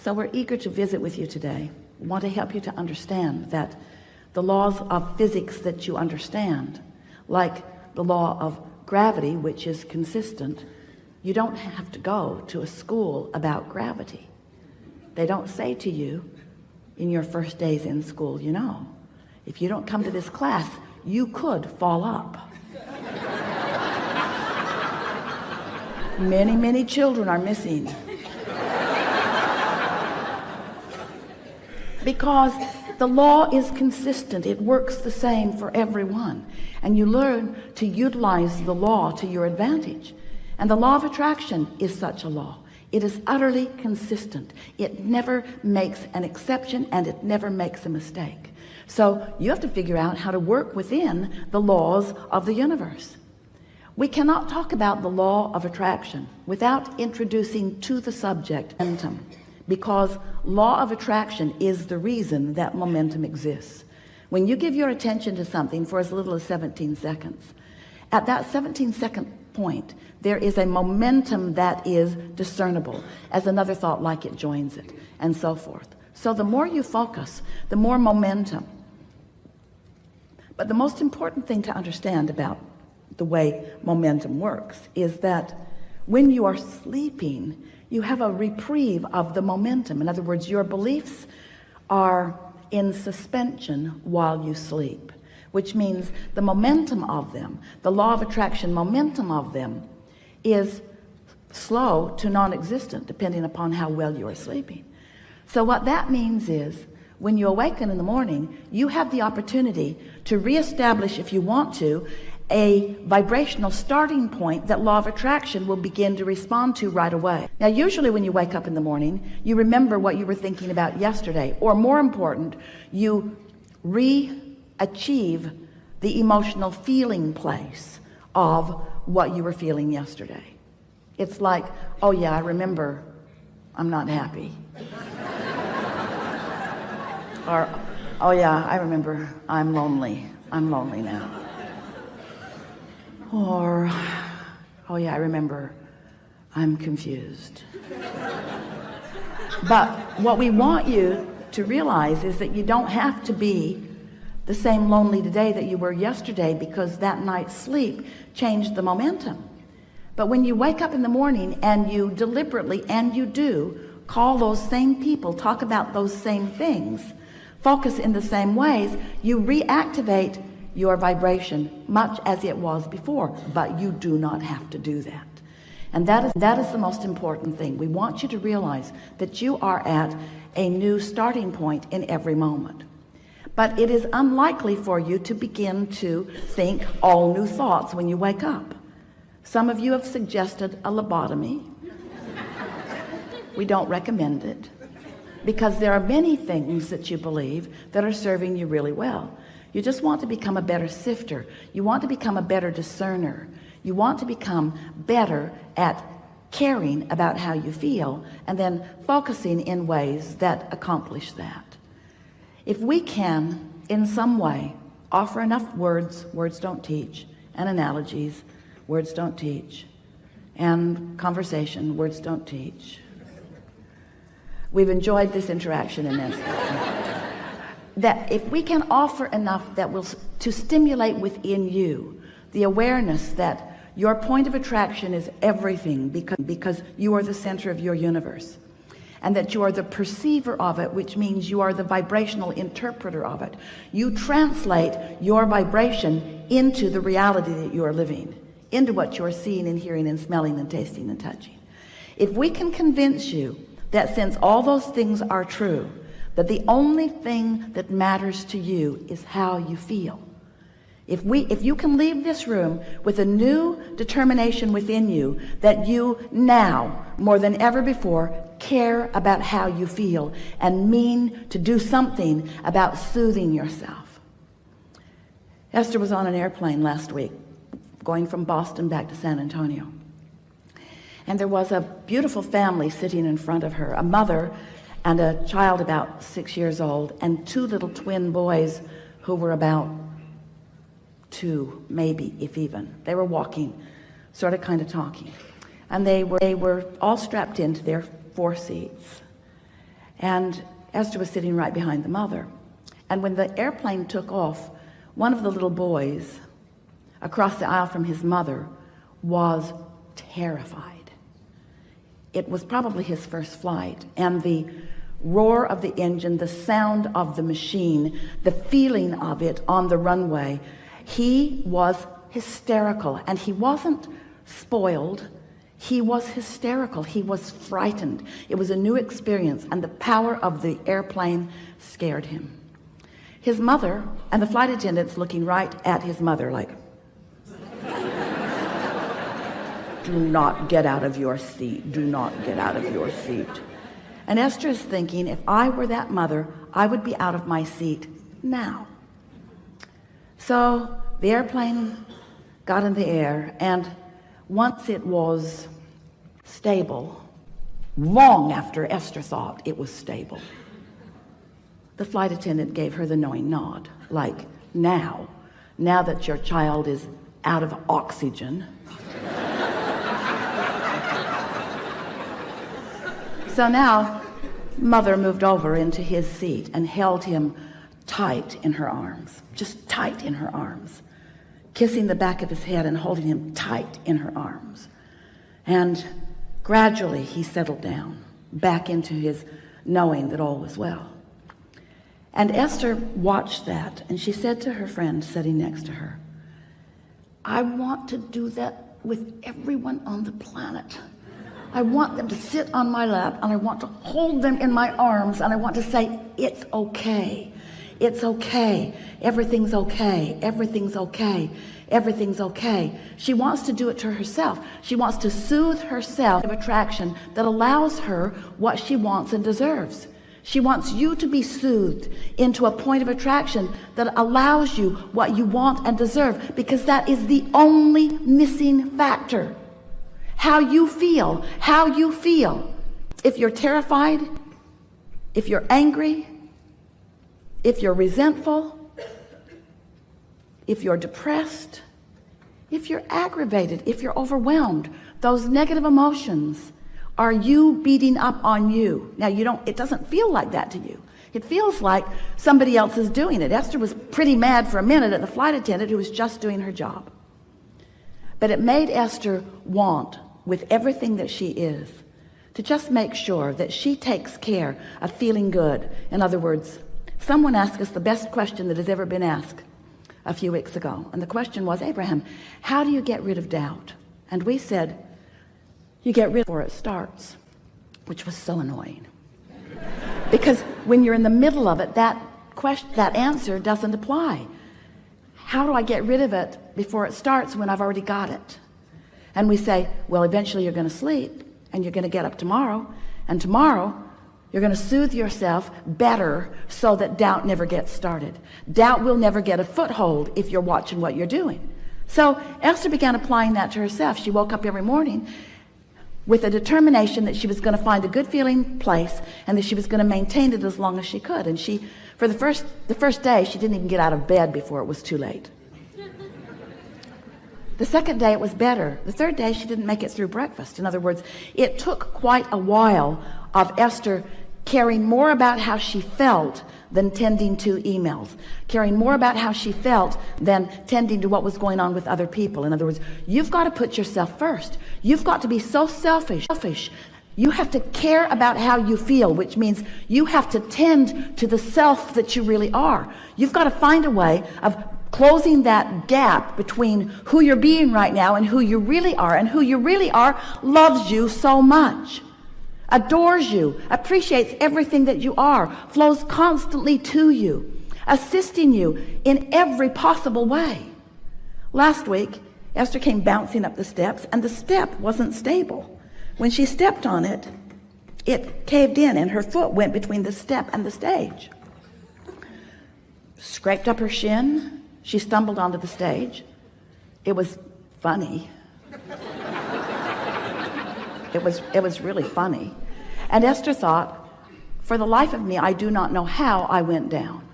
So we're eager to visit with you today. We want to help you to understand that the laws of physics that you understand, like the law of gravity, which is consistent, you don't have to go to a school about gravity. They don't say to you in your first days in school, you know, if you don't come to this class, you could fall up. Many children are missing because the law is consistent. It works the same for everyone, and you learn to utilize the law to your advantage. And the law of attraction is such a law. It is utterly consistent. It never makes an exception, and it never makes a mistake. So you have to figure out how to work within the laws of the universe. We cannot talk about the law of attraction without introducing to the subject momentum, because law of attraction is the reason that momentum exists. When you give your attention to something for as little as 17 seconds, at that 17-second point, there is a momentum that is discernible as another thought like it joins it, and so forth. So the more you focus, the more momentum. But the most important thing to understand about the way momentum works is that when you are sleeping, you have a reprieve of the momentum. In other words, your beliefs are in suspension while you sleep, which means the momentum of them, the law of attraction momentum of them, is slow to non-existent depending upon how well you are sleeping. So what that means is when you awaken in the morning, you have the opportunity to reestablish, if you want to, a vibrational starting point that law of attraction will begin to respond to right away. Now, usually when you wake up in the morning, you remember what you were thinking about yesterday, or more important, you re-achieve the emotional feeling place of what you were feeling yesterday. It's like, oh yeah, I remember I'm not happy. Or, oh yeah, I remember I'm lonely now. Or, oh yeah, I remember I'm confused. But what we want you to realize is that you don't have to be the same lonely today that you were yesterday, because that night's sleep changed the momentum. But when you wake up in the morning and you deliberately, and you do, call those same people, talk about those same things, focus in the same ways, you reactivate your vibration much as it was before. But you do not have to do that. And that is the most important thing. We want you to realize that you are at a new starting point in every moment. But it is unlikely for you to begin to think all new thoughts when you wake up. Some of you have suggested a lobotomy. We don't recommend it, because there are many things that you believe that are serving you really well. You just want to become a better sifter. You want to become a better discerner. You want to become better at caring about how you feel and then focusing in ways that accomplish that. If we can, in some way, offer enough words don't teach, and analogies, words don't teach, and conversation, words don't teach. We've enjoyed this interaction immensely. That if we can offer enough that will to stimulate within you the awareness that your point of attraction is everything, because you are the center of your universe, and that you are the perceiver of it, which means you are the vibrational interpreter of it. You translate your vibration into the reality that you are living, into what you are seeing and hearing and smelling and tasting and touching. If we can convince you that since all those things are true, that the only thing that matters to you is how you feel. If you can leave this room with a new determination within you that you now, more than ever before, care about how you feel and mean to do something about soothing yourself. Esther was on an airplane last week going from Boston back to San Antonio. And there was a beautiful family sitting in front of her, a mother and a child about 6 years old, and two little twin boys who were about 2, maybe, if even. They were walking, sort of kind of talking. And they were all strapped into their 4 seats. And Esther was sitting right behind the mother. And when the airplane took off, one of the little boys across the aisle from his mother was terrified. It was probably his first flight, and the roar of the engine, the sound of the machine, the feeling of it on the runway, he was hysterical. And he wasn't spoiled, he was hysterical. He was frightened. It was a new experience, and the power of the airplane scared him. His mother and the flight attendants looking right at his mother like, do not get out of your seat. Do not get out of your seat. And Esther is thinking, if I were that mother, I would be out of my seat now. So the airplane got in the air, and once it was stable, long after Esther thought it was stable, the flight attendant gave her the knowing nod, like, now that your child is out of oxygen. So now mother moved over into his seat and held him tight in her arms, just tight in her arms, kissing the back of his head and holding him tight in her arms. And gradually he settled down back into his knowing that all was well. And Esther watched that, and she said to her friend sitting next to her, I want to do that with everyone on the planet. I want them to sit on my lap, and I want to hold them in my arms, and I want to say, it's okay. It's okay. Everything's okay. Everything's okay. Everything's okay. She wants to do it to herself. She wants to soothe herself of attraction that allows her what she wants and deserves. She wants you to be soothed into a point of attraction that allows you what you want and deserve, because that is the only missing factor. How you feel. If you're terrified, if you're angry, if you're resentful, if you're depressed, if you're aggravated, if you're overwhelmed, those negative emotions are you beating up on you. Now it doesn't feel like that to you. It feels like somebody else is doing it. Esther was pretty mad for a minute at the flight attendant who was just doing her job. But it made Esther want, with everything that she is, to just make sure that she takes care of feeling good. In other words, someone asked us the best question that has ever been asked a few weeks ago. And the question was, Abraham, how do you get rid of doubt? And we said, you get rid before it starts, which was so annoying. Because when you're in the middle of it, that answer doesn't apply. How do I get rid of it before it starts when I've already got it? And we say, well, eventually you're going to sleep, and you're going to get up tomorrow, and tomorrow you're going to soothe yourself better so that doubt never gets started. Doubt will never get a foothold if you're watching what you're doing. So Esther began applying that to herself. She woke up every morning with a determination that she was going to find a good feeling place, and that she was going to maintain it as long as she could. And she, for the first day, she didn't even get out of bed before it was too late. The second day it was better. The third day she didn't make it through breakfast. In other words, it took quite a while of Esther caring more about how she felt than tending to emails, caring more about how she felt than tending to what was going on with other people. In other words, you've got to put yourself first. You've got to be so selfish. You have to care about how you feel, which means you have to tend to the self that you really are. You've got to find a way of closing that gap between who you're being right now and who you really are. And who you really are loves you so much, adores you, appreciates everything that you are, flows constantly to you, assisting you in every possible way. Last week, Esther came bouncing up the steps, and the step wasn't stable. When she stepped on it, it caved in, and her foot went between the step and the stage. Scraped up her shin. She stumbled onto the stage. It was funny. It was really funny. And Esther thought, for the life of me, I do not know how I went down.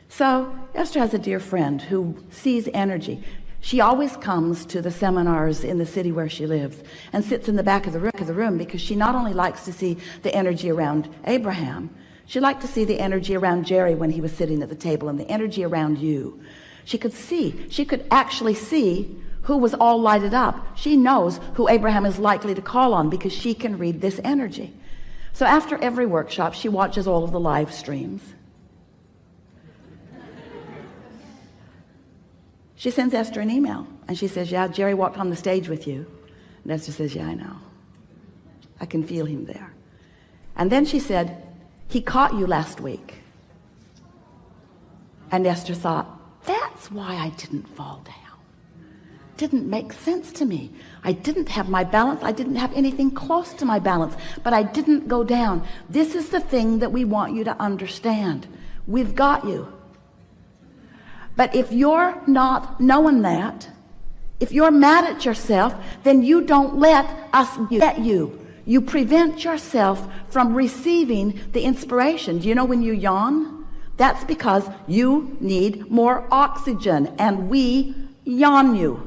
So Esther has a dear friend who sees energy. She always comes to the seminars in the city where she lives and sits in the back of the room because she not only likes to see the energy around Abraham, she liked to see the energy around Jerry when he was sitting at the table, and the energy around you. She could actually see who was all lighted up. She knows who Abraham is likely to call on because she can read this energy. So after every workshop, she watches all of the live streams. She sends Esther an email and she says, yeah, Jerry walked on the stage with you. And Esther says, yeah, I know. I can feel him there. And then she said, he caught you last week. And Esther thought, that's why I didn't fall down. Didn't make sense to me. I didn't have my balance. I didn't have anything close to my balance, but I didn't go down. This is the thing that we want you to understand. We've got you. But if you're not knowing that, if you're mad at yourself, then you don't let us get you. You prevent yourself from receiving the inspiration. Do you know when you yawn? That's because you need more oxygen, and we yawn you.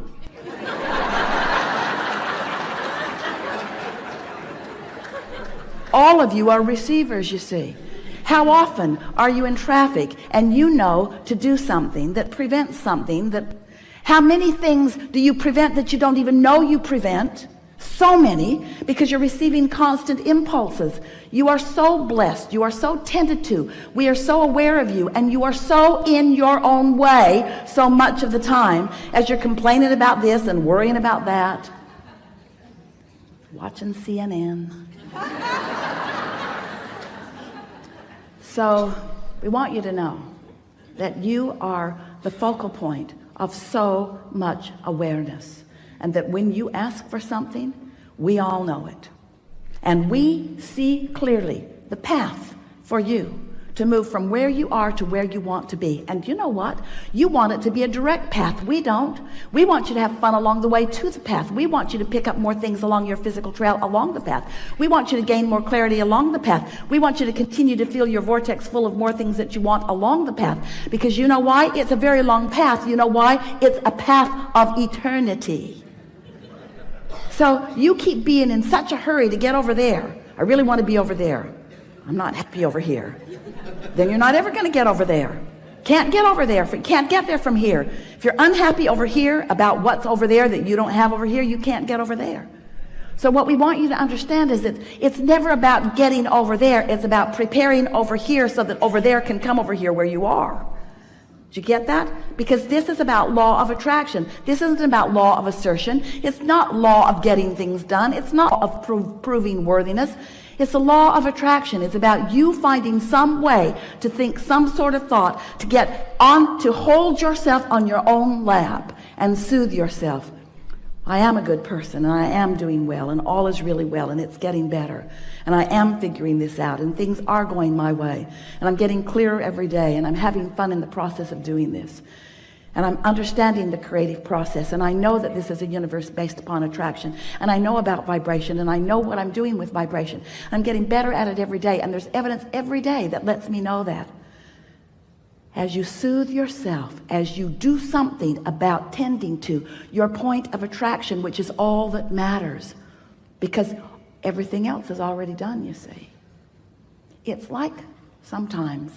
All of you are receivers, you see. How often are you in traffic and you know to do something that prevents something that... How many things do you prevent that you don't even know you prevent? So many, because you're receiving constant impulses. You are so blessed. You are so tended to. We are so aware of you, and you are so in your own way so much of the time as you're complaining about this and worrying about that. Watching CNN. So we want you to know that you are the focal point of so much awareness, and that when you ask for something, we all know it, and we see clearly the path for you to move from where you are to where you want to be. And you know what? You want it to be a direct path. We don't. We want you to have fun along the way to the path. We want you to pick up more things along your physical trail along the path. We want you to gain more clarity along the path. We want you to continue to feel your vortex full of more things that you want along the path. Because you know why? It's a very long path. You know why? It's a path of eternity. So you keep being in such a hurry to get over there. I really want to be over there. I'm not happy over here. Then you're not ever going to get over there. Can't get over there. Can't get there from here. If you're unhappy over here about what's over there that you don't have over here, you can't get over there. So what we want you to understand is that it's never about getting over there. It's about preparing over here so that over there can come over here where you are. Did you get that? Because this is about law of attraction. This isn't about law of assertion. It's not law of getting things done. It's not of proving worthiness. It's a law of attraction. It's about you finding some way to think some sort of thought, to get on, to hold yourself on your own lap and soothe yourself. I am a good person, and I am doing well, and all is really well, and it's getting better, and I am figuring this out, and things are going my way, and I'm getting clearer every day, and I'm having fun in the process of doing this, and I'm understanding the creative process, and I know that this is a universe based upon attraction, and I know about vibration, and I know what I'm doing with vibration. I'm getting better at it every day, and there's evidence every day that lets me know that. As you soothe yourself, as you do something about tending to your point of attraction, which is all that matters, because everything else is already done, you see. It's like sometimes,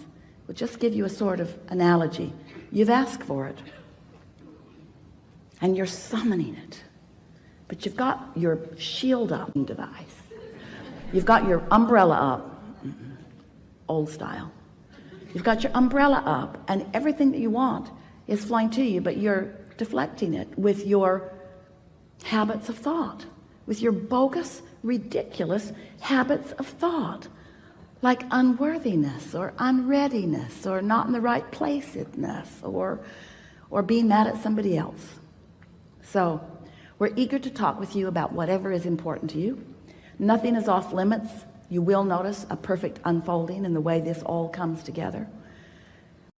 we'll just give you a sort of analogy. You've asked for it, and you're summoning it, but you've got your shield up device. You've got your umbrella up, old style. You've got your umbrella up, and everything that you want is flying to you, but you're deflecting it with your habits of thought, with your bogus, ridiculous habits of thought, like unworthiness or unreadiness or not in the right place-ness or being mad at somebody else. So we're eager to talk with you about whatever is important to you. Nothing is off limits. You will notice a perfect unfolding in the way this all comes together.